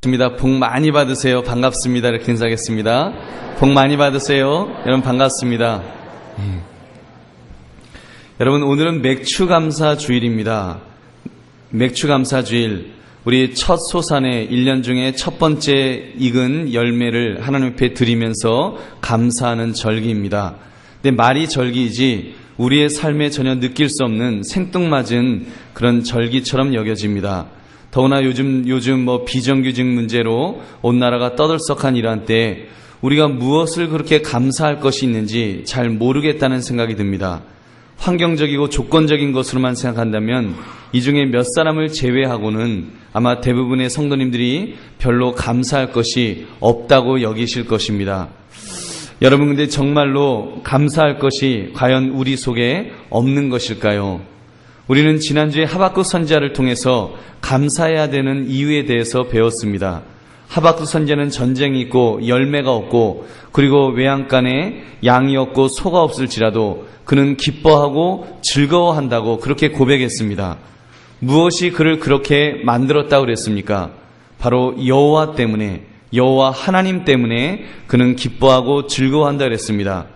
복 많이 받으세요. 반갑습니다. 이렇게 인사하겠습니다. 복 많이 받으세요. 여러분 반갑습니다. 여러분 오늘은 맥추감사 주일입니다. 맥추감사 주일, 우리 첫 소산의 1년 중에 첫 번째 익은 열매를 하나님 앞에 드리면서 감사하는 절기입니다. 근데 말이 절기이지 우리의 삶에 전혀 느낄 수 없는 생뚱맞은 그런 절기처럼 여겨집니다. 더구나 요즘 비정규직 문제로 온 나라가 떠들썩한 이러한 때에 우리가 무엇을 그렇게 감사할 것이 있는지 잘 모르겠다는 생각이 듭니다. 환경적이고 조건적인 것으로만 생각한다면 이 중에 몇 사람을 제외하고는 아마 대부분의 성도님들이 별로 감사할 것이 없다고 여기실 것입니다. 여러분, 근데 정말로 감사할 것이 과연 우리 속에 없는 것일까요? 우리는 지난주에 하박국 선지자를 통해서 감사해야 되는 이유에 대해서 배웠습니다. 하박국 선지자는 전쟁이 있고 열매가 없고 그리고 외양간에 양이 없고 소가 없을지라도 그는 기뻐하고 즐거워한다고 그렇게 고백했습니다. 무엇이 그를 그렇게 만들었다고 그랬습니까? 바로 여호와 때문에, 여호와 하나님 때문에 그는 기뻐하고 즐거워한다고 그랬습니다.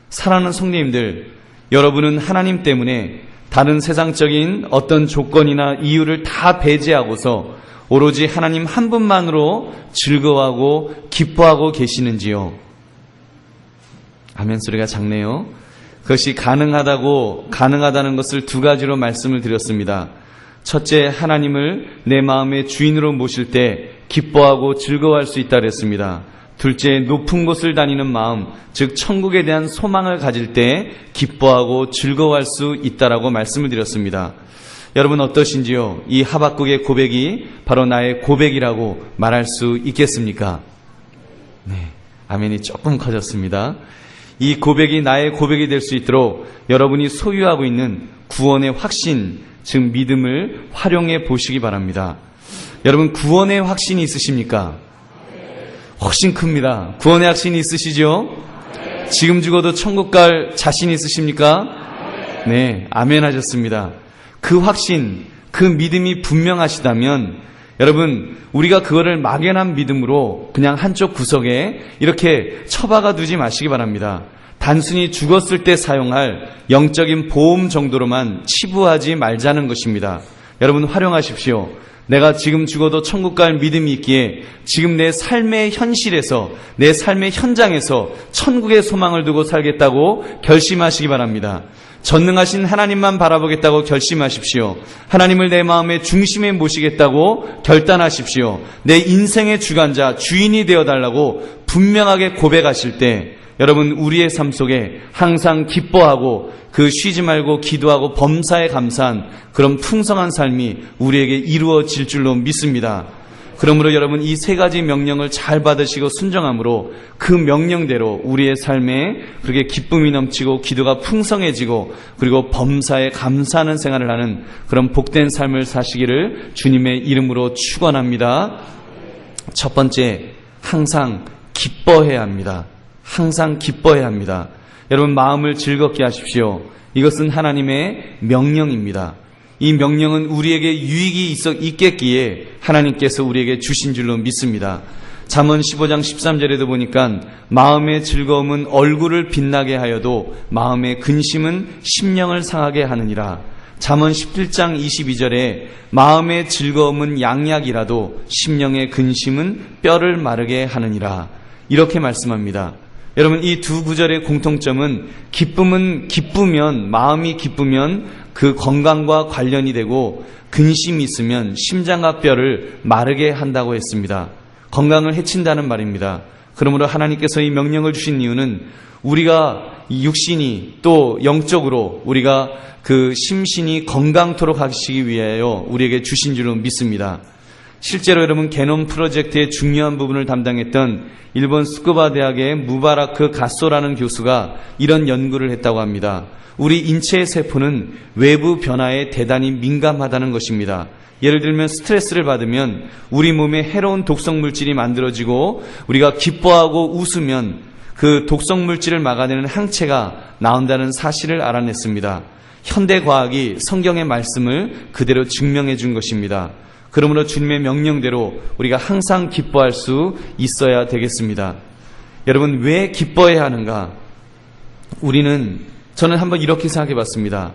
사랑하는 성도님들, 여러분은 하나님 때문에 다른 세상적인 어떤 조건이나 이유를 다 배제하고서 오로지 하나님 한 분만으로 즐거워하고 기뻐하고 계시는지요? 아멘 소리가 작네요. 그것이 가능하다는 것을 두 가지로 말씀을 드렸습니다. 첫째, 하나님을 내 마음의 주인으로 모실 때 기뻐하고 즐거워할 수 있다 그랬습니다. 둘째, 높은 곳을 다니는 마음, 즉 천국에 대한 소망을 가질 때 기뻐하고 즐거워할 수 있다라고 말씀을 드렸습니다. 여러분 어떠신지요? 이 하박국의 고백이 바로 나의 고백이라고 말할 수 있겠습니까? 네, 아멘이 조금 커졌습니다. 이 고백이 나의 고백이 될 수 있도록 여러분이 소유하고 있는 구원의 확신, 즉 믿음을 활용해 보시기 바랍니다. 여러분 구원의 확신이 있으십니까? 훨씬 큽니다. 구원의 확신이 있으시죠? 지금 죽어도 천국 갈 자신 있으십니까? 네, 아멘 하셨습니다. 그 확신, 그 믿음이 분명하시다면 여러분 우리가 그거를 막연한 믿음으로 그냥 한쪽 구석에 이렇게 처박아 두지 마시기 바랍니다. 단순히 죽었을 때 사용할 영적인 보험 정도로만 치부하지 말자는 것입니다. 여러분 활용하십시오. 내가 지금 죽어도 천국 갈 믿음이 있기에 지금 내 삶의 현실에서, 내 삶의 현장에서 천국의 소망을 두고 살겠다고 결심하시기 바랍니다. 전능하신 하나님만 바라보겠다고 결심하십시오. 하나님을 내 마음의 중심에 모시겠다고 결단하십시오. 내 인생의 주관자, 주인이 되어달라고 분명하게 고백하실 때 여러분 우리의 삶 속에 항상 기뻐하고 그 쉬지 말고 기도하고 범사에 감사한 그런 풍성한 삶이 우리에게 이루어질 줄로 믿습니다. 그러므로 여러분 이 세 가지 명령을 잘 받으시고 순종함으로 그 명령대로 우리의 삶에 그렇게 기쁨이 넘치고 기도가 풍성해지고 그리고 범사에 감사하는 생활을 하는 그런 복된 삶을 사시기를 주님의 이름으로 축원합니다. 첫 번째, 항상 기뻐해야 합니다. 항상 기뻐해야 합니다. 여러분 마음을 즐겁게 하십시오. 이것은 하나님의 명령입니다. 이 명령은 우리에게 유익이 있겠기에 하나님께서 우리에게 주신 줄로 믿습니다. 잠언 15장 13절에도 보니까 마음의 즐거움은 얼굴을 빛나게 하여도 마음의 근심은 심령을 상하게 하느니라. 잠언 17장 22절에 마음의 즐거움은 양약이라도 심령의 근심은 뼈를 마르게 하느니라. 이렇게 말씀합니다. 여러분 이 두 구절의 공통점은 기쁘면 마음이 기쁘면 그 건강과 관련이 되고 근심이 있으면 심장과 뼈를 마르게 한다고 했습니다. 건강을 해친다는 말입니다. 그러므로 하나님께서 이 명령을 주신 이유는 우리가 육신이 또 영적으로 우리가 그 심신이 건강토록 하시기 위하여 우리에게 주신 줄로 믿습니다. 실제로 여러분 게놈 프로젝트의 중요한 부분을 담당했던 일본 스쿠바 대학의 무바라크 가소라는 교수가 이런 연구를 했다고 합니다. 우리 인체의 세포는 외부 변화에 대단히 민감하다는 것입니다. 예를 들면 스트레스를 받으면 우리 몸에 해로운 독성 물질이 만들어지고 우리가 기뻐하고 웃으면 그 독성 물질을 막아내는 항체가 나온다는 사실을 알아냈습니다. 현대 과학이 성경의 말씀을 그대로 증명해 준 것입니다. 그러므로 주님의 명령대로 우리가 항상 기뻐할 수 있어야 되겠습니다. 여러분, 왜 기뻐해야 하는가? 저는 한번 이렇게 생각해 봤습니다.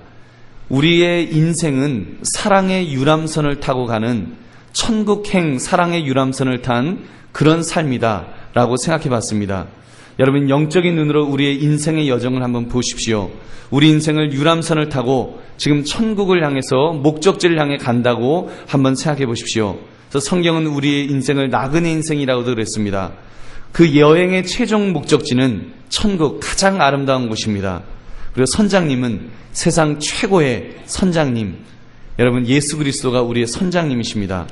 우리의 인생은 사랑의 유람선을 타고 가는 천국행 사랑의 유람선을 탄 그런 삶이다 라고 생각해 봤습니다. 여러분, 영적인 눈으로 우리의 인생의 여정을 한번 보십시오. 우리 인생을 유람선을 타고 지금 천국을 향해서 목적지를 향해 간다고 한번 생각해 보십시오. 그래서 성경은 우리의 인생을 나그네 인생이라고도 그랬습니다. 그 여행의 최종 목적지는 천국, 가장 아름다운 곳입니다. 그리고 선장님은 세상 최고의 선장님, 여러분 예수 그리스도가 우리의 선장님이십니다.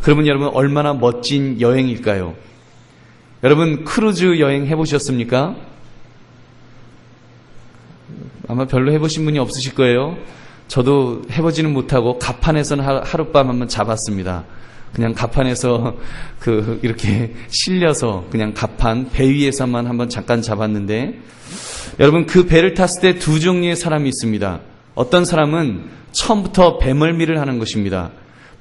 그러면 여러분 얼마나 멋진 여행일까요? 여러분 크루즈 여행 해보셨습니까? 아마 별로 해보신 분이 없으실 거예요. 저도 해보지는 못하고 갑판에서는 하룻밤 한번 잡았습니다. 그냥 갑판에서 이렇게 실려서 그냥 갑판 배 위에서만 한번 잠깐 잡았는데, 여러분 그 배를 탔을 때 두 종류의 사람이 있습니다. 어떤 사람은 처음부터 배멀미를 하는 것입니다.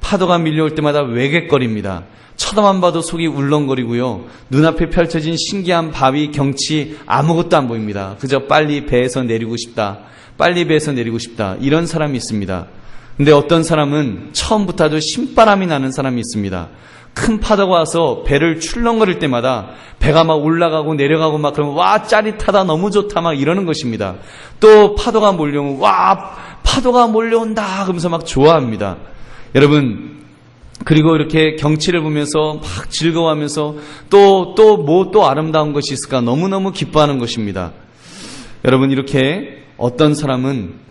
파도가 밀려올 때마다 외갯거립니다. 쳐다만 봐도 속이 울렁거리고요. 눈앞에 펼쳐진 신기한 바위, 경치 아무것도 안 보입니다. 그저 빨리 배에서 내리고 싶다. 빨리 배에서 내리고 싶다. 이런 사람이 있습니다. 근데 어떤 사람은 처음부터 아주 신바람이 나는 사람이 있습니다. 큰 파도가 와서 배를 출렁거릴 때마다 배가 막 올라가고 내려가고 막 그러면 와 짜릿하다 너무 좋다 막 이러는 것입니다. 또 파도가 몰려오면 와 파도가 몰려온다 그러면서 막 좋아합니다. 여러분 그리고 이렇게 경치를 보면서 막 즐거워하면서 또 아름다운 것이 있을까 너무너무 기뻐하는 것입니다. 여러분 이렇게 어떤 사람은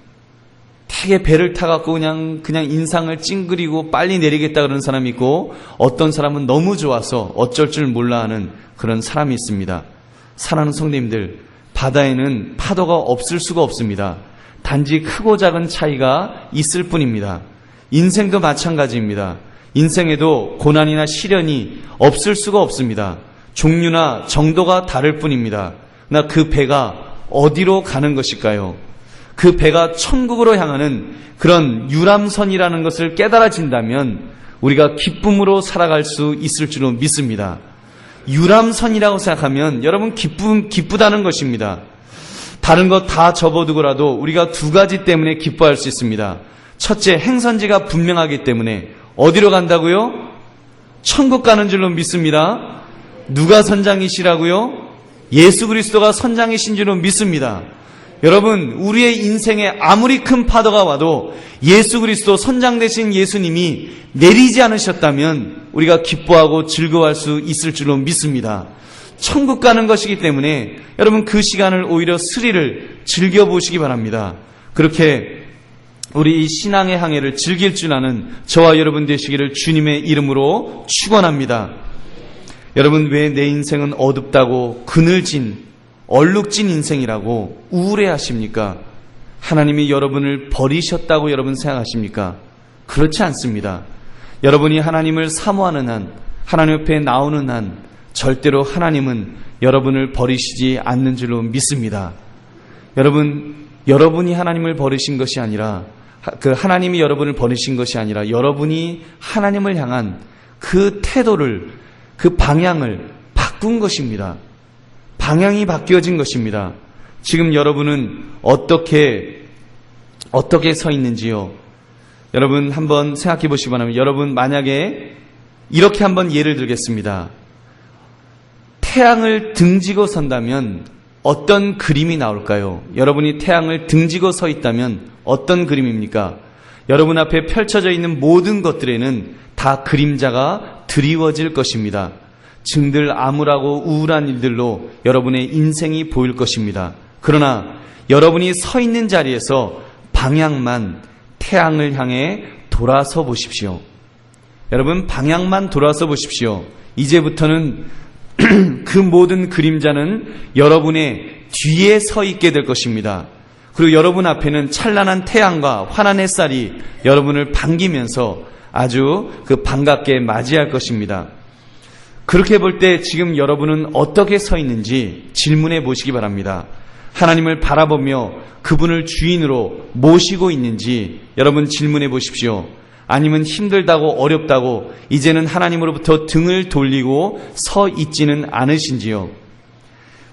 되게 배를 타갖고 그냥 인상을 찡그리고 빨리 내리겠다 그러는 사람이 있고, 어떤 사람은 너무 좋아서 어쩔 줄 몰라 하는 그런 사람이 있습니다. 사랑하는 성도님들, 바다에는 파도가 없을 수가 없습니다. 단지 크고 작은 차이가 있을 뿐입니다. 인생도 마찬가지입니다. 인생에도 고난이나 시련이 없을 수가 없습니다. 종류나 정도가 다를 뿐입니다. 그러나 그 배가 어디로 가는 것일까요? 그 배가 천국으로 향하는 그런 유람선이라는 것을 깨달아진다면 우리가 기쁨으로 살아갈 수 있을 줄로 믿습니다. 유람선이라고 생각하면 여러분 기쁘다는 것입니다. 다른 것 다 접어두고라도 우리가 두 가지 때문에 기뻐할 수 있습니다. 첫째, 행선지가 분명하기 때문에. 어디로 간다고요? 천국 가는 줄로 믿습니다. 누가 선장이시라고요? 예수 그리스도가 선장이신 줄로 믿습니다. 여러분 우리의 인생에 아무리 큰 파도가 와도 예수 그리스도 선장 되신 예수님이 내리지 않으셨다면 우리가 기뻐하고 즐거워할 수 있을 줄로 믿습니다. 천국 가는 것이기 때문에 여러분 그 시간을 오히려 스릴을 즐겨보시기 바랍니다. 그렇게 우리 신앙의 항해를 즐길 줄 아는 저와 여러분 되시기를 주님의 이름으로 축원합니다. 여러분 왜 내 인생은 어둡다고 그늘진 얼룩진 인생이라고 우울해하십니까? 하나님이 여러분을 버리셨다고 여러분 생각하십니까? 그렇지 않습니다. 여러분이 하나님을 사모하는 한, 하나님 옆에 나오는 한 절대로 하나님은 여러분을 버리시지 않는 줄로 믿습니다. 여러분이 하나님을 버리신 것이 아니라 하나님이 여러분을 버리신 것이 아니라 여러분이 하나님을 향한 그 태도를, 그 방향을 바꾼 것입니다. 방향이 바뀌어진 것입니다. 지금 여러분은 어떻게 서 있는지요? 여러분 한번 생각해 보시기 바랍니다. 여러분 만약에 이렇게 한번 예를 들겠습니다. 태양을 등지고 선다면 어떤 그림이 나올까요? 여러분이 태양을 등지고 서 있다면 어떤 그림입니까? 여러분 앞에 펼쳐져 있는 모든 것들에는 다 그림자가 드리워질 것입니다. 증들 암울하고 우울한 일들로 여러분의 인생이 보일 것입니다. 그러나 여러분이 서 있는 자리에서 방향만 태양을 향해 돌아서 보십시오. 여러분 방향만 돌아서 보십시오. 이제부터는 그 모든 그림자는 여러분의 뒤에 서 있게 될 것입니다. 그리고 여러분 앞에는 찬란한 태양과 환한 햇살이 여러분을 반기면서 아주 반갑게 맞이할 것입니다. 그렇게 볼 때 지금 여러분은 어떻게 서 있는지 질문해 보시기 바랍니다. 하나님을 바라보며 그분을 주인으로 모시고 있는지 여러분 질문해 보십시오. 아니면 힘들다고 어렵다고 이제는 하나님으로부터 등을 돌리고 서 있지는 않으신지요?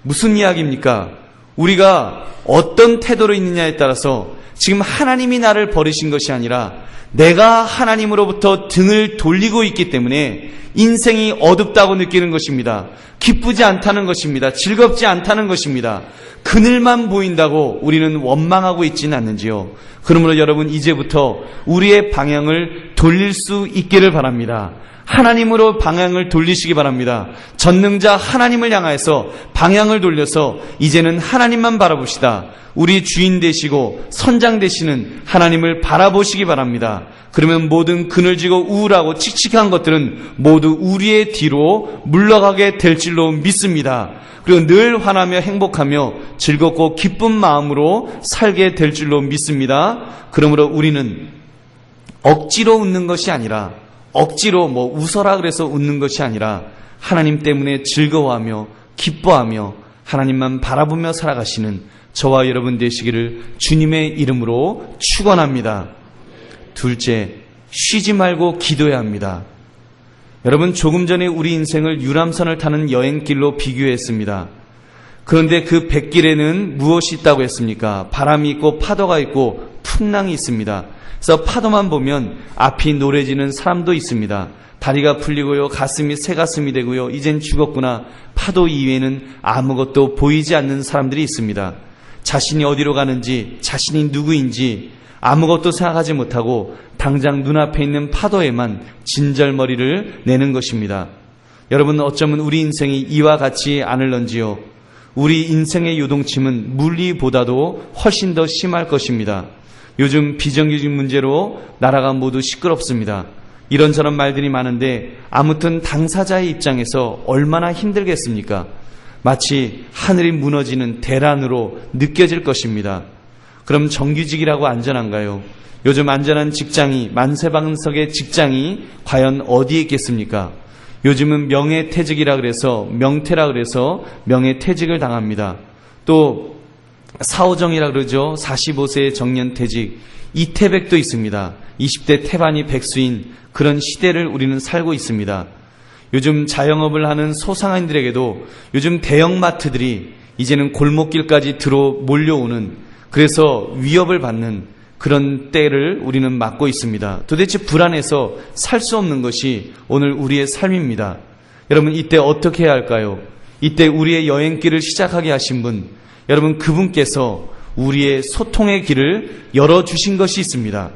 무슨 이야기입니까? 우리가 어떤 태도로 있느냐에 따라서 지금 하나님이 나를 버리신 것이 아니라 내가 하나님으로부터 등을 돌리고 있기 때문에 인생이 어둡다고 느끼는 것입니다. 기쁘지 않다는 것입니다. 즐겁지 않다는 것입니다. 그늘만 보인다고 우리는 원망하고 있지는 않는지요? 그러므로 여러분, 이제부터 우리의 방향을 돌릴 수 있기를 바랍니다. 하나님으로 방향을 돌리시기 바랍니다. 전능자 하나님을 향하여서 방향을 돌려서 이제는 하나님만 바라봅시다. 우리 주인 되시고 선장 되시는 하나님을 바라보시기 바랍니다. 그러면 모든 그늘지고 우울하고 칙칙한 것들은 모두 우리의 뒤로 물러가게 될 줄로 믿습니다. 그리고 늘 환하며 행복하며 즐겁고 기쁜 마음으로 살게 될 줄로 믿습니다. 그러므로 우리는 억지로 웃는 것이 아니라, 억지로 웃어라 그래서 웃는 것이 아니라 하나님 때문에 즐거워하며 기뻐하며 하나님만 바라보며 살아가시는 저와 여러분 되시기를 주님의 이름으로 축원합니다. 둘째, 쉬지 말고 기도해야 합니다. 여러분, 조금 전에 우리 인생을 유람선을 타는 여행길로 비교했습니다. 그런데 그 뱃길에는 무엇이 있다고 했습니까? 바람이 있고 파도가 있고 풍랑이 있습니다. 그래서 파도만 보면 앞이 노래지는 사람도 있습니다. 다리가 풀리고요, 가슴이 새 가슴이 되고요, 이젠 죽었구나. 파도 이외에는 아무것도 보이지 않는 사람들이 있습니다. 자신이 어디로 가는지, 자신이 누구인지 아무것도 생각하지 못하고 당장 눈앞에 있는 파도에만 진절머리를 내는 것입니다. 여러분, 어쩌면 우리 인생이 이와 같지 않을런지요. 우리 인생의 요동침은 물리보다도 훨씬 더 심할 것입니다. 요즘 비정규직 문제로 나라가 모두 시끄럽습니다. 이런저런 말들이 많은데 아무튼 당사자의 입장에서 얼마나 힘들겠습니까? 마치 하늘이 무너지는 대란으로 느껴질 것입니다. 그럼 정규직이라고 안전한가요? 요즘 안전한 직장이, 만세방석의 직장이 과연 어디에 있겠습니까? 요즘은 명예퇴직이라 그래서, 명퇴라 그래서 명예퇴직을 당합니다. 또 사오정이라 그러죠. 45세의 정년퇴직, 이태백도 있습니다. 20대 태반이 백수인 그런 시대를 우리는 살고 있습니다. 요즘 자영업을 하는 소상인들에게도 요즘 대형마트들이 이제는 골목길까지 몰려오는, 그래서 위협을 받는 그런 때를 우리는 맞고 있습니다. 도대체 불안해서 살 수 없는 것이 오늘 우리의 삶입니다. 여러분, 이때 어떻게 해야 할까요? 이때 우리의 여행길을 시작하게 하신 분, 여러분, 그분께서 우리의 소통의 길을 열어주신 것이 있습니다.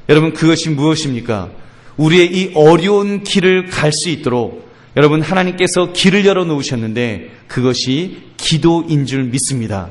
여러분, 그것이 무엇입니까? 우리의 이 어려운 길을 갈 수 있도록 여러분, 하나님께서 길을 열어놓으셨는데 그것이 기도인 줄 믿습니다.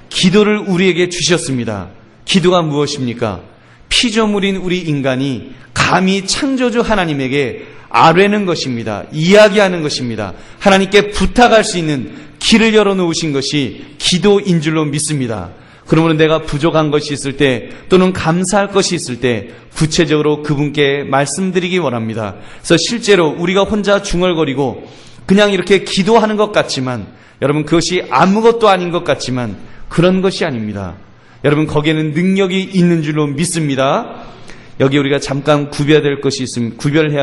기도를 우리에게 주셨습니다. 기도가 무엇입니까? 피조물인 우리 인간이 감히 창조주 하나님에게 아뢰는 것입니다. 이야기하는 것입니다. 하나님께 부탁할 수 있는 길을 열어놓으신 것이 기도인 줄로 믿습니다. 그러므로 내가 부족한 것이 있을 때, 또는 감사할 것이 있을 때 구체적으로 그분께 말씀드리기 원합니다. 그래서 실제로 우리가 혼자 중얼거리고 그냥 이렇게 기도하는 것 같지만, 여러분, 그것이 아무것도 아닌 것 같지만 그런 것이 아닙니다. 여러분, 거기에는 능력이 있는 줄로 믿습니다. 여기 우리가 잠깐 구별해야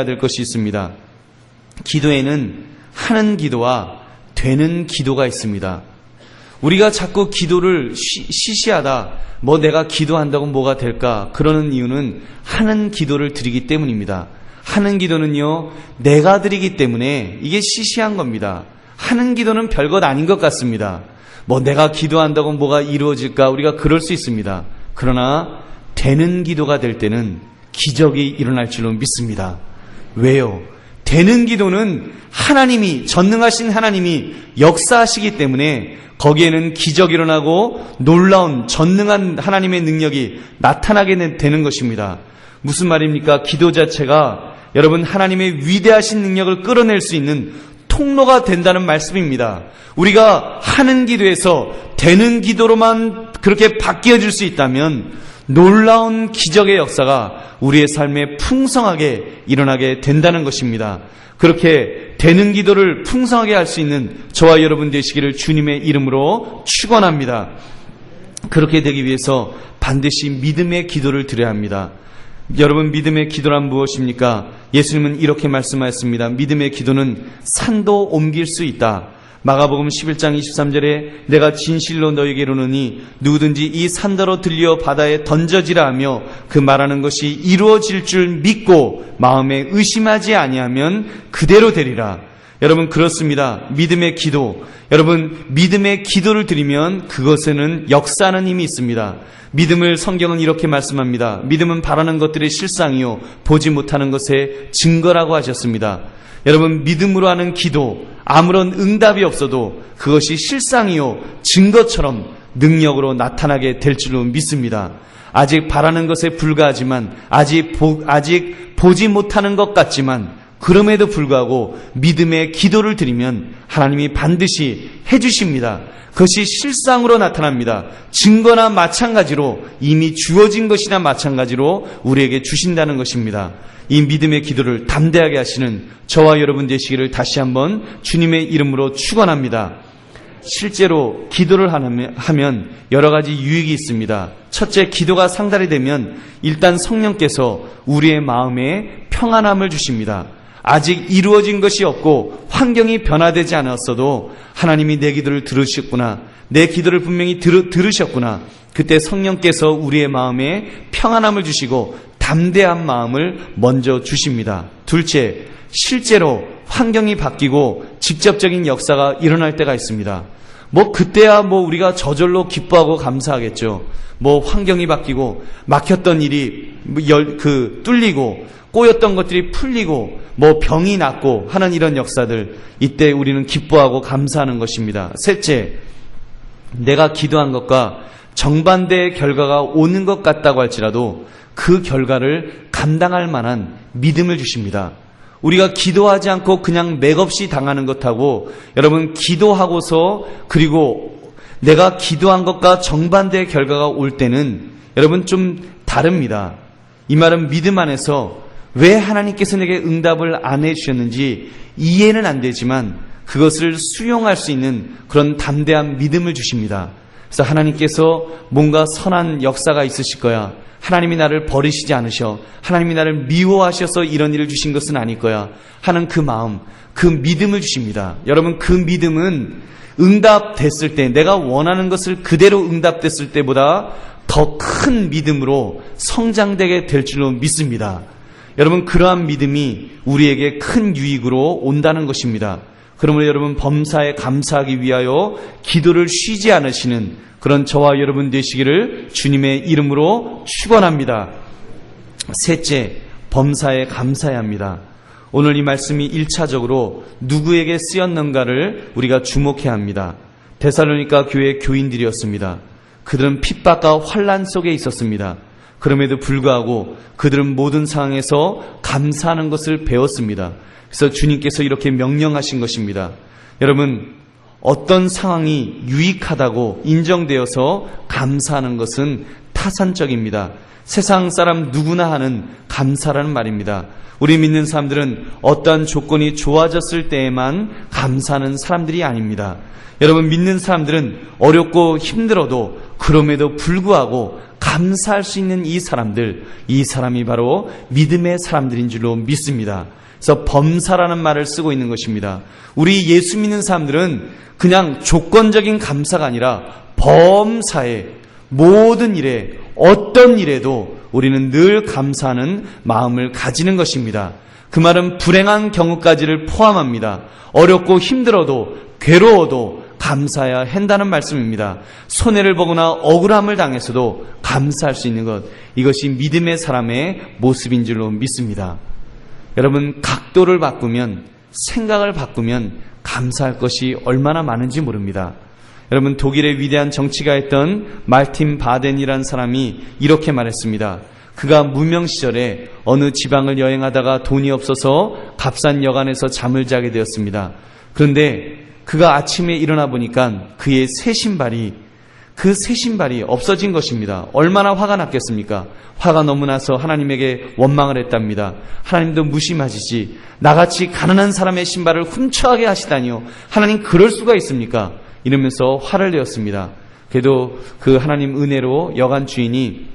될 것이 있습니다. 기도에는 하는 기도와 되는 기도가 있습니다. 우리가 자꾸 기도를 시시하다, 내가 기도한다고 뭐가 될까, 그러는 이유는 하는 기도를 드리기 때문입니다. 하는 기도는요, 내가 드리기 때문에 이게 시시한 겁니다. 하는 기도는 별것 아닌 것 같습니다. 내가 기도한다고 뭐가 이루어질까, 우리가 그럴 수 있습니다. 그러나 되는 기도가 될 때는 기적이 일어날 줄로 믿습니다. 왜요? 되는 기도는 하나님이, 전능하신 하나님이 역사하시기 때문에 거기에는 기적이 일어나고 놀라운 전능한 하나님의 능력이 나타나게 되는 것입니다. 무슨 말입니까? 기도 자체가 여러분, 하나님의 위대하신 능력을 끌어낼 수 있는 통로가 된다는 말씀입니다. 우리가 하는 기도에서 되는 기도로만 그렇게 바뀌어질 수 있다면 놀라운 기적의 역사가 우리의 삶에 풍성하게 일어나게 된다는 것입니다. 그렇게 되는 기도를 풍성하게 할 수 있는 저와 여러분 되시기를 주님의 이름으로 축원합니다. 그렇게 되기 위해서 반드시 믿음의 기도를 드려야 합니다. 여러분, 믿음의 기도란 무엇입니까? 예수님은 이렇게 말씀하셨습니다. 믿음의 기도는 산도 옮길 수 있다. 마가복음 11장 23절에 내가 진실로 너에게 이르노니 누구든지 이 산더러 들려 바다에 던져지라 하며 그 말하는 것이 이루어질 줄 믿고 마음에 의심하지 아니하면 그대로 되리라. 여러분, 그렇습니다. 믿음의 기도. 여러분, 믿음의 기도를 드리면 그것에는 역사하는 힘이 있습니다. 믿음을 성경은 이렇게 말씀합니다. 믿음은 바라는 것들의 실상이요 보지 못하는 것의 증거라고 하셨습니다. 여러분, 믿음으로 하는 기도, 아무런 응답이 없어도 그것이 실상이요 증거처럼 능력으로 나타나게 될 줄로 믿습니다. 아직 바라는 것에 불과하지만, 아직 보지 못하는 것 같지만, 그럼에도 불구하고 믿음의 기도를 드리면 하나님이 반드시 해주십니다. 그것이 실상으로 나타납니다. 증거나 마찬가지로, 이미 주어진 것이나 마찬가지로 우리에게 주신다는 것입니다. 이 믿음의 기도를 담대하게 하시는 저와 여러분 되시기를 다시 한번 주님의 이름으로 축원합니다. 실제로 기도를 하면 여러 가지 유익이 있습니다. 첫째, 기도가 상달이 되면 일단 성령께서 우리의 마음에 평안함을 주십니다. 아직 이루어진 것이 없고 환경이 변화되지 않았어도 하나님이 내 기도를 들으셨구나, 내 기도를 분명히 들으셨구나. 그때 성령께서 우리의 마음에 평안함을 주시고 담대한 마음을 먼저 주십니다. 둘째, 실제로 환경이 바뀌고 직접적인 역사가 일어날 때가 있습니다. 그때야 우리가 저절로 기뻐하고 감사하겠죠. 환경이 바뀌고 막혔던 일이 뚫리고 꼬였던 것들이 풀리고 병이 낫고 하는 이런 역사들, 이때 우리는 기뻐하고 감사하는 것입니다. 셋째, 내가 기도한 것과 정반대의 결과가 오는 것 같다고 할지라도 그 결과를 감당할 만한 믿음을 주십니다. 우리가 기도하지 않고 그냥 맥없이 당하는 것하고, 여러분, 기도하고서 그리고 내가 기도한 것과 정반대의 결과가 올 때는 여러분 좀 다릅니다. 이 말은 믿음 안에서 왜 하나님께서 내게 응답을 안 해주셨는지 이해는 안 되지만 그것을 수용할 수 있는 그런 담대한 믿음을 주십니다. 그래서 하나님께서 뭔가 선한 역사가 있으실 거야, 하나님이 나를 버리시지 않으셔, 하나님이 나를 미워하셔서 이런 일을 주신 것은 아닐 거야 하는 그 마음, 그 믿음을 주십니다. 여러분, 그 믿음은 응답됐을 때, 내가 원하는 것을 그대로 응답됐을 때보다 더 큰 믿음으로 성장되게 될 줄로 믿습니다. 여러분, 그러한 믿음이 우리에게 큰 유익으로 온다는 것입니다. 그러므로 여러분, 범사에 감사하기 위하여 기도를 쉬지 않으시는 그런 저와 여러분 되시기를 주님의 이름으로 축원합니다. 셋째, 범사에 감사해야 합니다. 오늘 이 말씀이 1차적으로 누구에게 쓰였는가를 우리가 주목해야 합니다. 데살로니가 교회 교인들이었습니다. 그들은 핍박과 환난 속에 있었습니다. 그럼에도 불구하고 그들은 모든 상황에서 감사하는 것을 배웠습니다. 그래서 주님께서 이렇게 명령하신 것입니다. 여러분, 어떤 상황이 유익하다고 인정되어서 감사하는 것은 타산적입니다. 세상 사람 누구나 하는 감사라는 말입니다. 우리 믿는 사람들은 어떠한 조건이 좋아졌을 때에만 감사하는 사람들이 아닙니다. 여러분, 믿는 사람들은 어렵고 힘들어도 그럼에도 불구하고 감사할 수 있는 이 사람이 바로 믿음의 사람들인 줄로 믿습니다. 그래서 범사라는 말을 쓰고 있는 것입니다. 우리 예수 믿는 사람들은 그냥 조건적인 감사가 아니라 범사에, 모든 일에, 어떤 일에도 우리는 늘 감사하는 마음을 가지는 것입니다. 그 말은 불행한 경우까지를 포함합니다. 어렵고 힘들어도, 괴로워도 감사해야 한다는 말씀입니다. 손해를 보거나 억울함을 당해서도 감사할 수 있는 것, 이것이 믿음의 사람의 모습인 줄로 믿습니다. 여러분, 각도를 바꾸면, 생각을 바꾸면 감사할 것이 얼마나 많은지 모릅니다. 여러분, 독일의 위대한 정치가였던 말틴 바덴이라는 사람이 이렇게 말했습니다. 그가 무명 시절에 어느 지방을 여행하다가 돈이 없어서 값싼 여관에서 잠을 자게 되었습니다. 그런데 그가 아침에 일어나 보니까 그의 새 신발이 없어진 것입니다. 얼마나 화가 났겠습니까? 화가 너무 나서 하나님에게 원망을 했답니다. 하나님도 무심하시지, 나같이 가난한 사람의 신발을 훔쳐가게 하시다니요, 하나님 그럴 수가 있습니까? 이러면서 화를 내었습니다. 그래도 그 하나님 은혜로 여관 주인이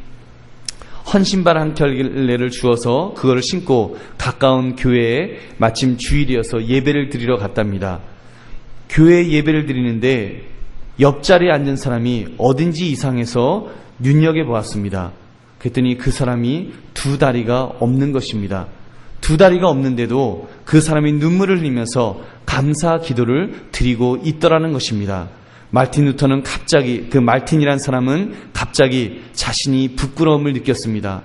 헌신발 한 켤레를 주어서 그거를 신고 가까운 교회에 마침 주일이어서 예배를 드리러 갔답니다. 교회에 예배를 드리는데 옆자리에 앉은 사람이 어딘지 이상해서 눈여겨보았습니다. 그랬더니 그 사람이 두 다리가 없는 것입니다. 두 다리가 없는데도 그 사람이 눈물을 흘리면서 감사 기도를 드리고 있더라는 것입니다. 말틴 루터는 갑자기, 그 말틴이란 사람은 갑자기 자신이 부끄러움을 느꼈습니다.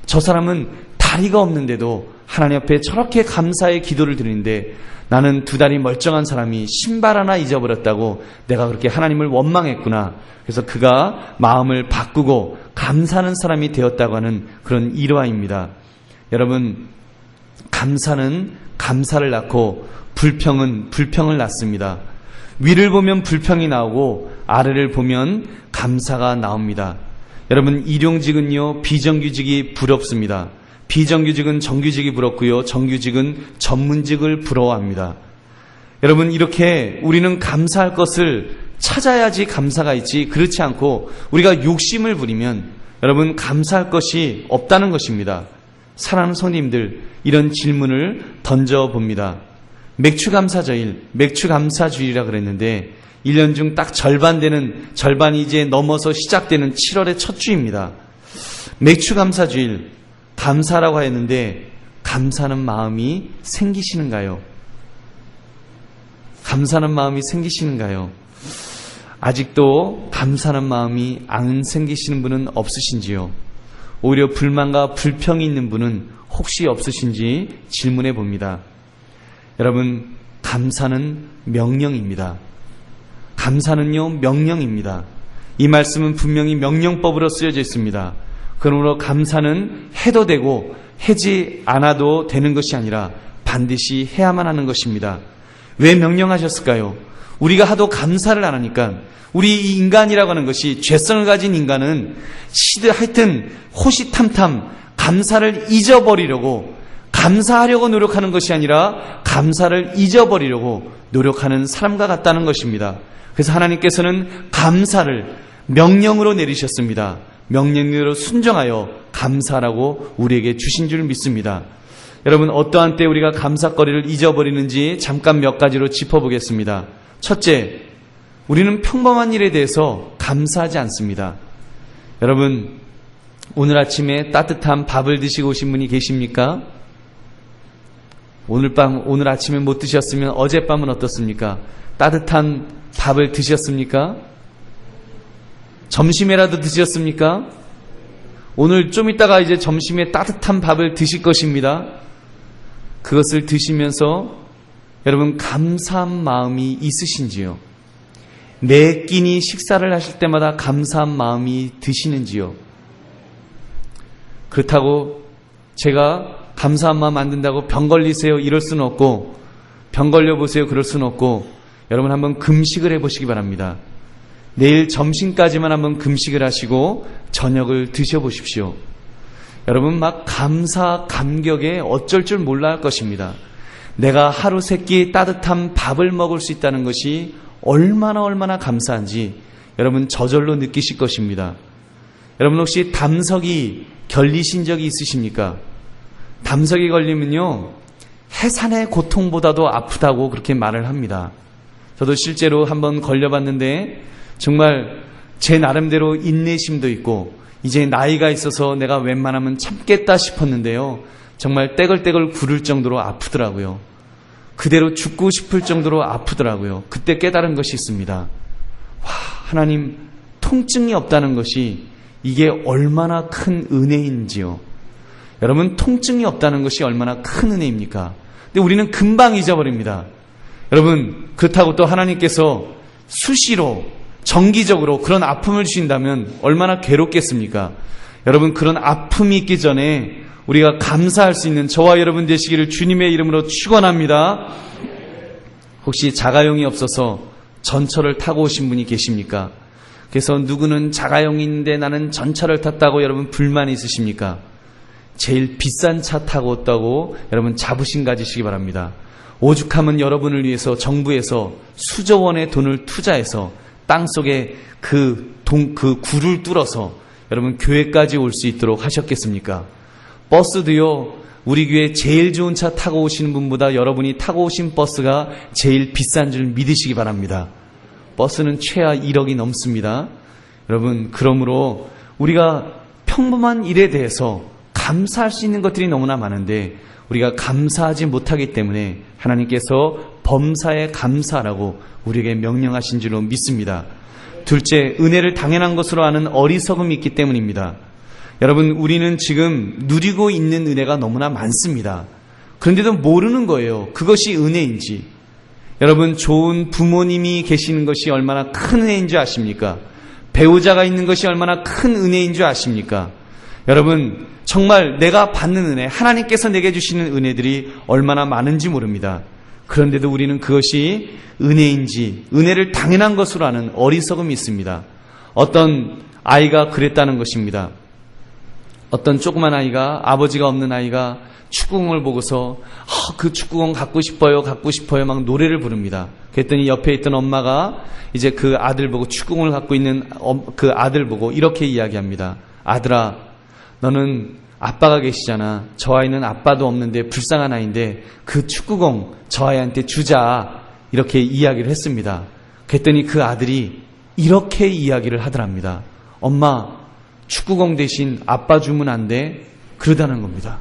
저 사람은 다리가 없는데도 하나님 앞에 저렇게 감사의 기도를 드리는데 나는 두 다리 멀쩡한 사람이 신발 하나 잊어버렸다고 내가 그렇게 하나님을 원망했구나. 그래서 그가 마음을 바꾸고 감사하는 사람이 되었다고 하는 그런 일화입니다. 여러분, 감사는 감사를 낳고 불평은 불평을 낳습니다. 위를 보면 불평이 나오고 아래를 보면 감사가 나옵니다. 여러분, 일용직은요, 비정규직이 부럽습니다. 비정규직은 정규직이 부럽고요, 정규직은 전문직을 부러워합니다. 여러분, 이렇게 우리는 감사할 것을 찾아야지 감사가 있지, 그렇지 않고 우리가 욕심을 부리면 여러분 감사할 것이 없다는 것입니다. 사랑하는 성도님들, 이런 질문을 던져봅니다. 맥추감사절일, 맥추감사주일이라 그랬는데 1년 중 딱 절반이 이제 넘어서 시작되는 7월의 첫 주입니다. 맥추감사주일, 감사라고 하였는데 감사하는 마음이 생기시는가요? 감사하는 마음이 생기시는가요? 아직도 감사하는 마음이 안 생기시는 분은 없으신지요? 오히려 불만과 불평이 있는 분은 혹시 없으신지 질문해 봅니다. 여러분, 감사는 명령입니다. 감사는요, 명령입니다. 이 말씀은 분명히 명령법으로 쓰여져 있습니다. 그러므로 감사는 해도 되고 하지 않아도 되는 것이 아니라 반드시 해야만 하는 것입니다. 왜 명령하셨을까요? 우리가 하도 감사를 안 하니까, 우리 이 인간이라고 하는 것이, 죄성을 가진 인간은 하여튼 호시탐탐 감사를 잊어버리려고, 감사하려고 노력하는 것이 아니라 감사를 잊어버리려고 노력하는 사람과 같다는 것입니다. 그래서 하나님께서는 감사를 명령으로 내리셨습니다. 명령으로 순종하여 감사라고 우리에게 주신 줄 믿습니다. 여러분, 어떠한 때 우리가 감사거리를 잊어버리는지 잠깐 몇 가지로 짚어보겠습니다. 첫째, 우리는 평범한 일에 대해서 감사하지 않습니다. 여러분, 오늘 아침에 따뜻한 밥을 드시고 오신 분이 계십니까? 오늘 아침에 못 드셨으면 어젯밤은 어떻습니까? 따뜻한 밥을 드셨습니까? 점심에라도 드셨습니까? 오늘 좀 이따가 이제 점심에 따뜻한 밥을 드실 것입니다. 그것을 드시면서 여러분 감사한 마음이 있으신지요? 매 끼니 식사를 하실 때마다 감사한 마음이 드시는지요? 그렇다고 제가 감사한 마음 안 든다고 병 걸리세요 이럴 수는 없고, 병 걸려보세요 그럴 수는 없고, 여러분 한번 금식을 해보시기 바랍니다. 내일 점심까지만 한번 금식을 하시고 저녁을 드셔보십시오. 여러분 막 감사 감격에 어쩔 줄 몰라 할 것입니다. 내가 하루 세끼 따뜻한 밥을 먹을 수 있다는 것이 얼마나 감사한지 여러분 저절로 느끼실 것입니다. 여러분 혹시 담석이 결리신 적이 있으십니까? 담석이 걸리면요, 해산의 고통보다도 아프다고 그렇게 말을 합니다. 저도 실제로 한번 걸려봤는데 정말 제 나름대로 인내심도 있고 이제 나이가 있어서 내가 웬만하면 참겠다 싶었는데요, 정말 떼글떼글 구를 정도로 아프더라고요. 그대로 죽고 싶을 정도로 아프더라고요. 그때 깨달은 것이 있습니다. 하나님, 통증이 없다는 것이 이게 얼마나 큰 은혜인지요. 여러분, 통증이 없다는 것이 얼마나 큰 은혜입니까? 근데 우리는 금방 잊어버립니다. 여러분, 그렇다고 또 하나님께서 수시로 정기적으로 그런 아픔을 주신다면 얼마나 괴롭겠습니까? 여러분, 그런 아픔이 있기 전에 우리가 감사할 수 있는 저와 여러분 되시기를 주님의 이름으로 축원합니다. 혹시 자가용이 없어서 전철을 타고 오신 분이 계십니까? 그래서 누구는 자가용이 있는데 나는 전철을 탔다고 여러분 불만이 있으십니까? 제일 비싼 차 타고 왔다고 여러분 자부심 가지시기 바랍니다. 오죽하면 여러분을 위해서 정부에서 수조 원의 돈을 투자해서 땅속에 그 굴을 뚫어서 여러분 교회까지 올 수 있도록 하셨겠습니까? 버스도요, 우리 교회 제일 좋은 차 타고 오시는 분보다 여러분이 타고 오신 버스가 제일 비싼 줄 믿으시기 바랍니다. 버스는 최하 1억이 넘습니다. 여러분, 그러므로 우리가 평범한 일에 대해서 감사할 수 있는 것들이 너무나 많은데 우리가 감사하지 못하기 때문에 하나님께서 범사에 감사하라고 우리에게 명령하신 줄로 믿습니다. 둘째, 은혜를 당연한 것으로 아는 어리석음이 있기 때문입니다. 여러분, 우리는 지금 누리고 있는 은혜가 너무나 많습니다. 그런데도 모르는 거예요. 그것이 은혜인지. 여러분, 좋은 부모님이 계시는 것이 얼마나 큰 은혜인 줄 아십니까? 배우자가 있는 것이 얼마나 큰 은혜인 줄 아십니까? 여러분, 정말 내가 받는 은혜, 하나님께서 내게 주시는 은혜들이 얼마나 많은지 모릅니다. 그런데도 우리는 그것이 은혜인지, 은혜를 당연한 것으로 아는 어리석음이 있습니다. 어떤 아이가 그랬다는 것입니다. 어떤 조그만 아이가, 아버지가 없는 아이가 축구공을 보고서 그 축구공 갖고 싶어요 막 노래를 부릅니다. 그랬더니 옆에 있던 엄마가 이제 그 아들 보고, 축구공을 갖고 있는 그 아들 보고 이렇게 이야기합니다. 아들아, 너는 아빠가 계시잖아. 저 아이는 아빠도 없는데 불쌍한 아이인데 그 축구공 저 아이한테 주자. 이렇게 이야기를 했습니다. 그랬더니 그 아들이 이렇게 이야기를 하더랍니다. 엄마, 축구공 대신 아빠 주면 안 돼? 그러다는 겁니다.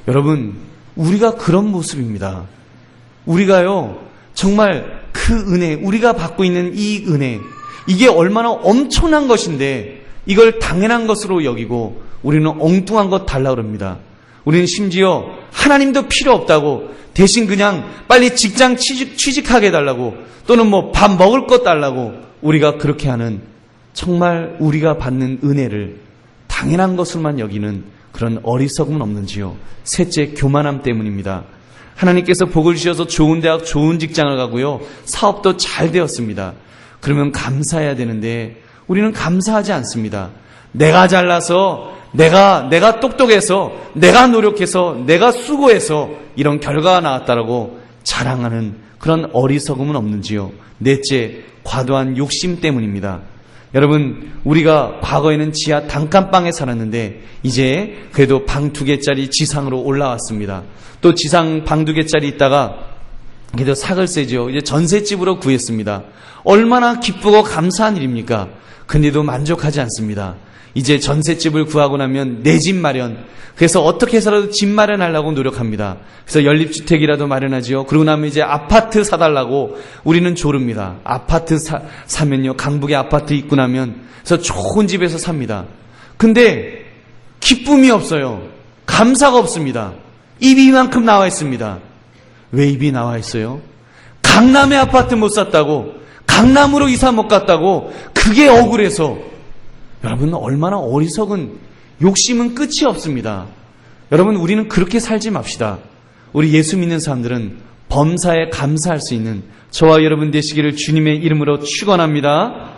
여러분, 우리가 그런 모습입니다. 우리가요, 정말 그 은혜, 우리가 받고 있는 이 은혜, 이게 얼마나 엄청난 것인데 이걸 당연한 것으로 여기고 우리는 엉뚱한 것 달라 그럽니다. 우리는 심지어 하나님도 필요 없다고, 대신 그냥 빨리 직장 취직하게 해달라고, 또는 뭐 밥 먹을 것 달라고 우리가 그렇게 하는, 정말 우리가 받는 은혜를 당연한 것으로만 여기는 그런 어리석음은 없는지요? 셋째, 교만함 때문입니다. 하나님께서 복을 주셔서 좋은 대학, 좋은 직장을 가고요, 사업도 잘 되었습니다. 그러면 감사해야 되는데 우리는 감사하지 않습니다. 내가 잘나서, 내가 똑똑해서, 내가 노력해서, 내가 수고해서 이런 결과가 나왔다라고 자랑하는 그런 어리석음은 없는지요? 넷째, 과도한 욕심 때문입니다. 여러분, 우리가 과거에는 지하 단칸방에 살았는데 이제 그래도 방 2개짜리 지상으로 올라왔습니다. 또 지상 방 2개짜리 있다가 그래도 사글세죠. 이제 전셋집으로 구했습니다. 얼마나 기쁘고 감사한 일입니까? 근데도 만족하지 않습니다. 이제 전셋집을 구하고 나면 내 집 마련, 그래서 어떻게 해서라도 집 마련하려고 노력합니다. 그래서 연립주택이라도 마련하죠. 그러고 나면 이제 아파트 사달라고 우리는 조릅니다. 아파트 사면요, 강북에 아파트 있고 나면 그래서 좋은 집에서 삽니다. 근데 기쁨이 없어요. 감사가 없습니다. 입이 이만큼 나와 있습니다. 왜 입이 나와 있어요? 강남에 아파트 못 샀다고, 강남으로 이사 못 갔다고, 그게 억울해서. 여러분, 얼마나 어리석은, 욕심은 끝이 없습니다. 여러분, 우리는 그렇게 살지 맙시다. 우리 예수 믿는 사람들은 범사에 감사할 수 있는 저와 여러분 되시기를 주님의 이름으로 축원합니다.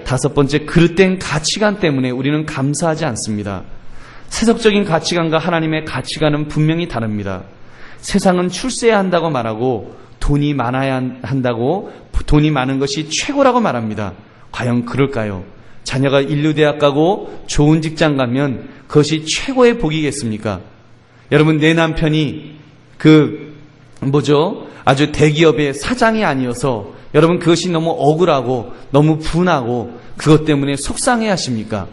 다섯 번째, 그릇된 가치관 때문에 우리는 감사하지 않습니다. 세속적인 가치관과 하나님의 가치관은 분명히 다릅니다. 세상은 출세해야 한다고 말하고 돈이 많아야 한다고, 돈이 많은 것이 최고라고 말합니다. 과연 그럴까요? 자녀가 인류대학 가고 좋은 직장 가면 그것이 최고의 복이겠습니까? 여러분, 내 남편이 아주 대기업의 사장이 아니어서 여러분 그것이 너무 억울하고 너무 분하고 그것 때문에 속상해 하십니까?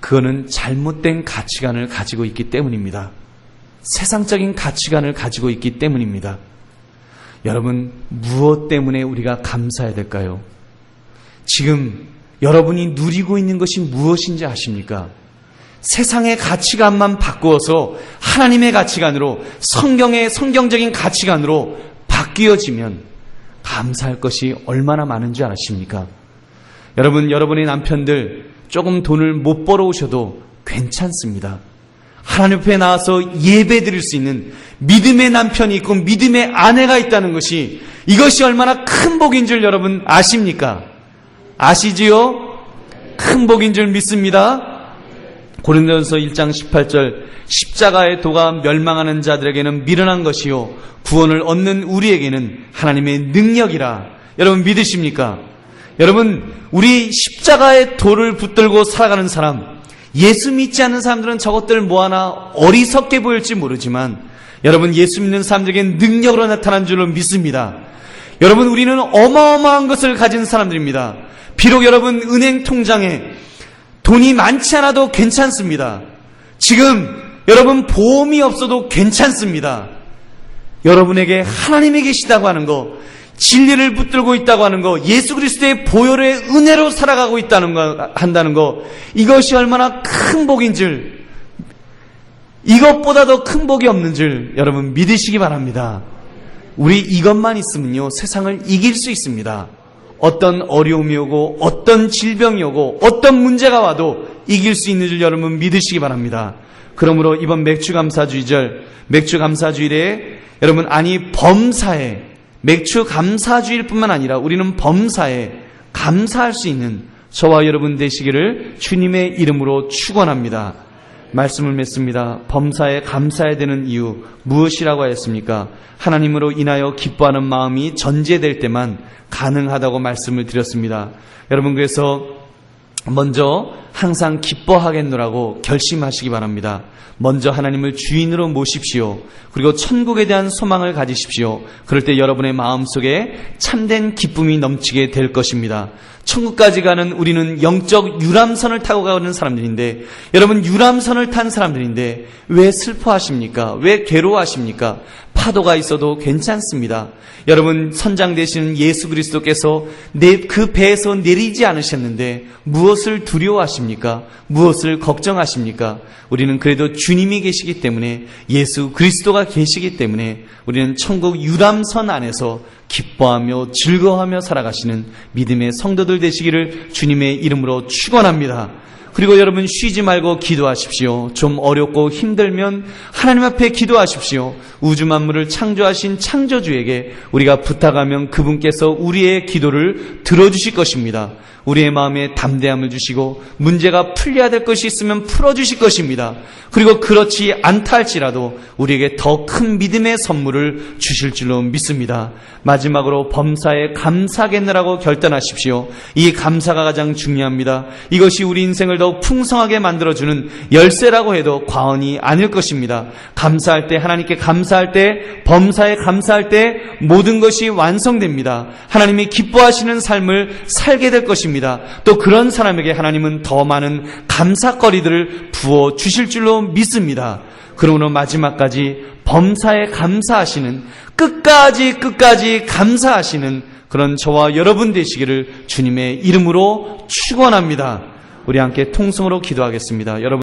그거는 잘못된 가치관을 가지고 있기 때문입니다. 세상적인 가치관을 가지고 있기 때문입니다. 여러분, 무엇 때문에 우리가 감사해야 될까요? 지금 여러분이 누리고 있는 것이 무엇인지 아십니까? 세상의 가치관만 바꾸어서 하나님의 가치관으로, 성경적인 가치관으로 바뀌어지면 감사할 것이 얼마나 많은 줄 아십니까? 여러분, 여러분의 남편들 조금 돈을 못 벌어오셔도 괜찮습니다. 하나님 앞에 나와서 예배 드릴 수 있는 믿음의 남편이 있고 믿음의 아내가 있다는 것이, 이것이 얼마나 큰 복인 줄 여러분 아십니까? 아시지요? 큰 복인 줄 믿습니다. 고린도전서 1장 18절, 십자가의 도가 멸망하는 자들에게는 미련한 것이요 구원을 얻는 우리에게는 하나님의 능력이라. 여러분 믿으십니까? 여러분, 우리 십자가의 돌을 붙들고 살아가는 사람, 예수 믿지 않는 사람들은 저것들 뭐하나 어리석게 보일지 모르지만 여러분, 예수 믿는 사람들에게는 능력으로 나타난 줄로 믿습니다. 여러분, 우리는 어마어마한 것을 가진 사람들입니다. 비록 여러분 은행 통장에 돈이 많지 않아도 괜찮습니다. 지금 여러분 보험이 없어도 괜찮습니다. 여러분에게 하나님이 계시다고 하는 거, 진리를 붙들고 있다고 하는 거, 예수 그리스도의 보혈의 은혜로 살아가고 있다는 거, 한다는 거, 이것이 얼마나 큰 복인 줄, 이것보다 더 큰 복이 없는 줄 여러분 믿으시기 바랍니다. 우리 이것만 있으면요, 세상을 이길 수 있습니다. 어떤 어려움이 오고 어떤 질병이 오고 어떤 문제가 와도 이길 수 있는 줄 여러분 믿으시기 바랍니다. 그러므로 이번 맥주감사주일에 여러분, 아니 범사에, 맥주감사주일 뿐만 아니라 우리는 범사에 감사할 수 있는 저와 여러분 되시기를 주님의 이름으로 축원합니다. 말씀을 맺습니다. 범사에 감사해야 되는 이유 무엇이라고 하였습니까? 하나님으로 인하여 기뻐하는 마음이 전제될 때만 가능하다고 말씀을 드렸습니다. 여러분, 그래서 먼저 항상 기뻐하겠노라고 결심하시기 바랍니다. 먼저 하나님을 주인으로 모십시오. 그리고 천국에 대한 소망을 가지십시오. 그럴 때 여러분의 마음속에 참된 기쁨이 넘치게 될 것입니다. 천국까지 가는 우리는 영적 유람선을 타고 가는 사람들인데, 여러분 유람선을 탄 사람들인데 왜 슬퍼하십니까? 왜 괴로워하십니까? 파도가 있어도 괜찮습니다. 여러분, 선장 되시는 예수 그리스도께서 그 배에서 내리지 않으셨는데 무엇을 두려워하십니까? 무엇을 걱정하십니까? 우리는 그래도 주님이 계시기 때문에, 예수 그리스도가 계시기 때문에 우리는 천국 유람선 안에서 기뻐하며 즐거워하며 살아가시는 믿음의 성도들 되시기를 주님의 이름으로 축원합니다. 그리고 여러분, 쉬지 말고 기도하십시오. 좀 어렵고 힘들면 하나님 앞에 기도하십시오. 우주 만물을 창조하신 창조주에게 우리가 부탁하면 그분께서 우리의 기도를 들어주실 것입니다. 우리의 마음에 담대함을 주시고 문제가 풀려야 될 것이 있으면 풀어주실 것입니다. 그리고 그렇지 않다 할지라도 우리에게 더 큰 믿음의 선물을 주실 줄로 믿습니다. 마지막으로 범사에 감사하겠느라고 결단하십시오. 이 감사가 가장 중요합니다. 이것이 우리 인생을 더욱 풍성하게 만들어주는 열쇠라고 해도 과언이 아닐 것입니다. 감사할 때, 하나님께 감사할 때, 범사에 감사할 때 모든 것이 완성됩니다. 하나님이 기뻐하시는 삶을 살게 될 것입니다. 또 그런 사람에게 하나님은 더 많은 감사거리들을 부어 주실 줄로 믿습니다. 그러므로 마지막까지 범사에 감사하시는, 끝까지 감사하시는 그런 저와 여러분 되시기를 주님의 이름으로 축원합니다. 우리 함께 통성으로 기도하겠습니다. 여러분